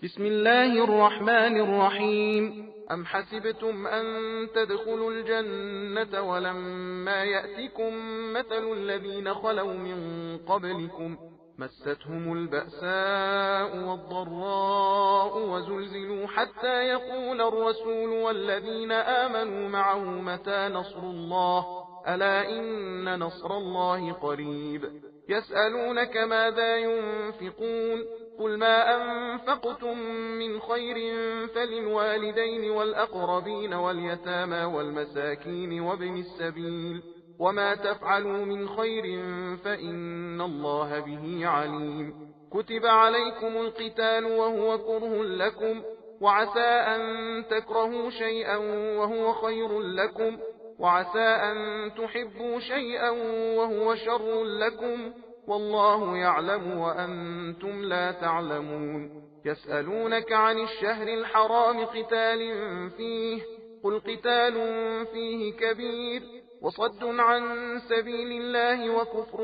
بسم الله الرحمن الرحيم أم حسبتم أن تدخلوا الجنة ولما يأتكم مثل الذين خلوا من قبلكم مستهم البأساء والضراء وزلزلوا حتى يقول الرسول والذين آمنوا معه متى نصر الله ألا إن نصر الله قريب يسألونك ماذا ينفقون قل ما أنفقتم من خير فللوالدين والأقربين واليتامى والمساكين وابن السبيل وما تفعلوا من خير فإن الله به عليم كتب عليكم القتال وهو كره لكم وعسى أن تكرهوا شيئا وهو خير لكم وعسى أن تحبوا شيئا وهو شر لكم والله يعلم وأنتم لا تعلمون يسألونك عن الشهر الحرام قتال فيه قل قتال فيه كبير وصد عن سبيل الله وكفر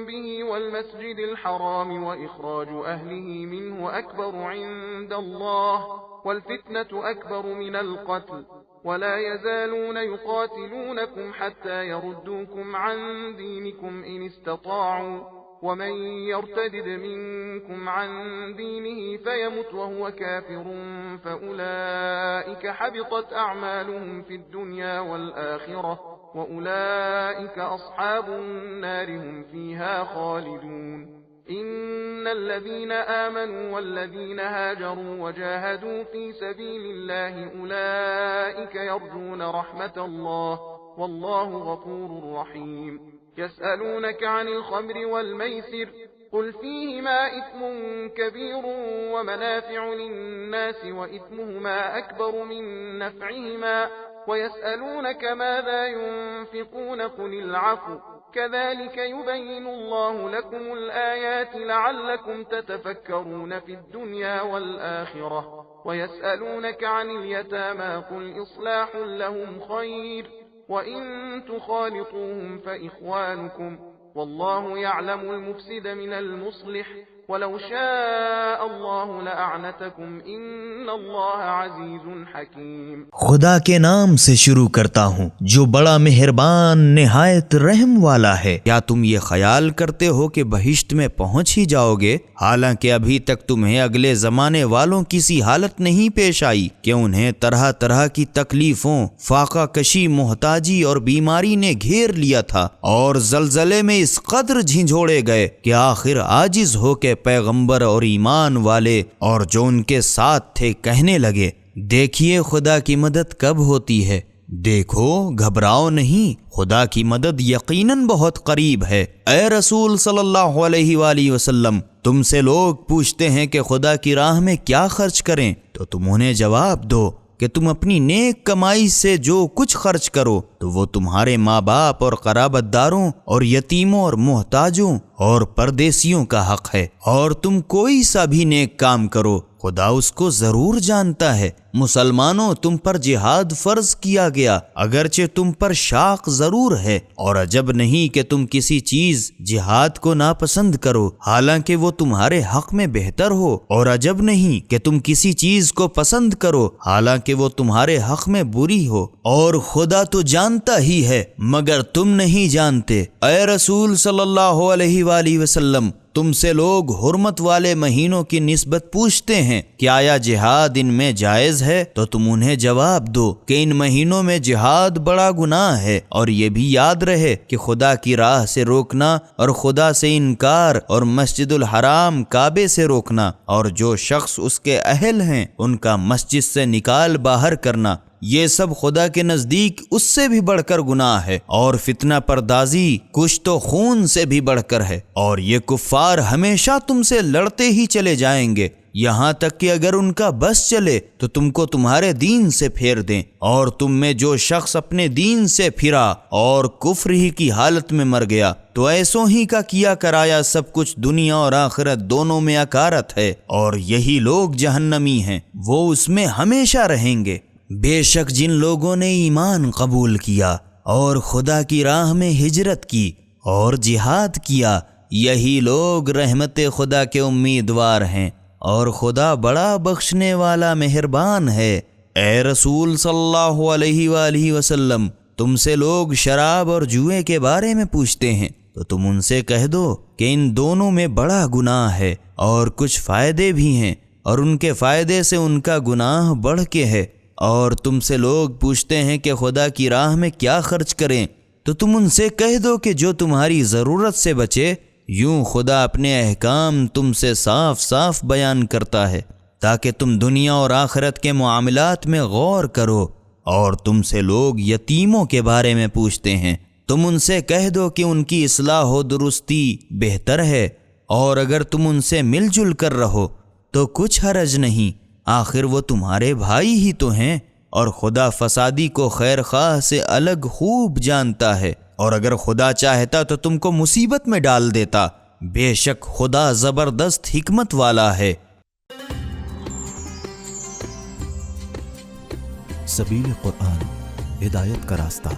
به والمسجد الحرام وإخراج أهله منه أكبر عند الله والفتنة أكبر من القتل ولا يزالون يقاتلونكم حتى يردوكم عن دينكم إن استطاعوا ومن يرتدد منكم عن دينه فيمت وهو كافر فأولئك حبطت أعمالهم في الدنيا والآخرة وأولئك أصحاب النار هم فيها خالدون إن الذين آمنوا والذين هاجروا وجاهدوا في سبيل الله أولئك يرجون رحمة الله والله غفور رحيم يسألونك عن الخمر والميسر قل فيهما إثم كبير ومنافع للناس وإثمهما أكبر من نفعهما ويسألونك ماذا ينفقون قل العفو كذلك يبين الله لكم الآيات لعلكم تتفكرون في الدنيا والآخرة ويسألونك عن اليتامى قل إصلاح لهم خير وإن تخالطوهم فإخوانكم والله يعلم المفسد من المصلح ولو شاء الله لأعنتكم إن الله عزيز حكيم خدا کے نام سے شروع کرتا ہوں جو بڑا مہربان نہایت رحم والا ہے۔ کیا تم یہ خیال کرتے ہو کہ بہشت میں پہنچ ہی جاؤ گے حالانکہ ابھی تک تمہیں اگلے زمانے والوں کی سی حالت نہیں پیش آئی کہ انہیں طرح طرح کی تکلیفوں، فاقہ کشی، محتاجی اور بیماری نے گھیر لیا تھا اور زلزلے میں اس قدر جھنجھوڑے گئے کہ آخر عاجز ہو کے پیغمبر اور ایمان والے اور جو ان کے ساتھ تھے کہنے لگے دیکھیے خدا کی مدد کب ہوتی ہے، دیکھو گھبراؤ نہیں، خدا کی مدد یقیناً بہت قریب ہے۔ اے رسول صلی اللہ علیہ وآلہ وسلم، تم سے لوگ پوچھتے ہیں کہ خدا کی راہ میں کیا خرچ کریں تو تم انہیں جواب دو کہ تم اپنی نیک کمائی سے جو کچھ خرچ کرو تو وہ تمہارے ماں باپ اور قرابت داروں اور یتیموں اور محتاجوں اور پردیسیوں کا حق ہے، اور تم کوئی سا بھی نیک کام کرو خدا اس کو ضرور جانتا ہے۔ مسلمانوں، تم پر جہاد فرض کیا گیا اگرچہ تم پر شاق ضرور ہے، اور عجب نہیں کہ تم کسی چیز جہاد کو ناپسند کرو حالانکہ وہ تمہارے حق میں بہتر ہو، اور عجب نہیں کہ تم کسی چیز کو پسند کرو حالانکہ وہ تمہارے حق میں بری ہو، اور خدا تو جانتا ہی ہے مگر تم نہیں جانتے۔ اے رسول صلی اللہ علیہ وآلہ وسلم، تم سے لوگ حرمت والے مہینوں کی نسبت پوچھتے ہیں کہ آیا جہاد ان میں جائز ہے تو تم انہیں جواب دو کہ ان مہینوں میں جہاد بڑا گناہ ہے، اور یہ بھی یاد رہے کہ خدا کی راہ سے روکنا اور خدا سے انکار اور مسجد الحرام کعبے سے روکنا اور جو شخص اس کے اہل ہیں ان کا مسجد سے نکال باہر کرنا، یہ سب خدا کے نزدیک اس سے بھی بڑھ کر گناہ ہے، اور فتنہ پردازی کشت و خون سے بھی بڑھ کر ہے، اور یہ کفار ہمیشہ تم سے لڑتے ہی چلے جائیں گے یہاں تک کہ اگر ان کا بس چلے تو تم کو تمہارے دین سے پھیر دیں، اور تم میں جو شخص اپنے دین سے پھرا اور کفر ہی کی حالت میں مر گیا تو ایسوں ہی کا کیا کرایا سب کچھ دنیا اور آخرت دونوں میں اکارت ہے، اور یہی لوگ جہنمی ہیں، وہ اس میں ہمیشہ رہیں گے۔ بے شک جن لوگوں نے ایمان قبول کیا اور خدا کی راہ میں ہجرت کی اور جہاد کیا یہی لوگ رحمت خدا کے امیدوار ہیں، اور خدا بڑا بخشنے والا مہربان ہے۔ اے رسول صلی اللہ علیہ وآلہ وسلم، تم سے لوگ شراب اور جوئے کے بارے میں پوچھتے ہیں تو تم ان سے کہہ دو کہ ان دونوں میں بڑا گناہ ہے اور کچھ فائدے بھی ہیں، اور ان کے فائدے سے ان کا گناہ بڑھ کے ہے۔ اور تم سے لوگ پوچھتے ہیں کہ خدا کی راہ میں کیا خرچ کریں تو تم ان سے کہہ دو کہ جو تمہاری ضرورت سے بچے۔ یوں خدا اپنے احکام تم سے صاف صاف بیان کرتا ہے تاکہ تم دنیا اور آخرت کے معاملات میں غور کرو۔ اور تم سے لوگ یتیموں کے بارے میں پوچھتے ہیں، تم ان سے کہہ دو کہ ان کی اصلاح و درستی بہتر ہے، اور اگر تم ان سے مل جل کر رہو تو کچھ حرج نہیں، آخر وہ تمہارے بھائی ہی تو ہیں، اور خدا فسادی کو خیر خواہ سے الگ خوب جانتا ہے۔ اور اگر خدا چاہتا تو تم کو مصیبت میں ڈال دیتا، بے شک خدا زبردست حکمت والا ہے۔ سبیل قرآن، ہدایت کا راستہ۔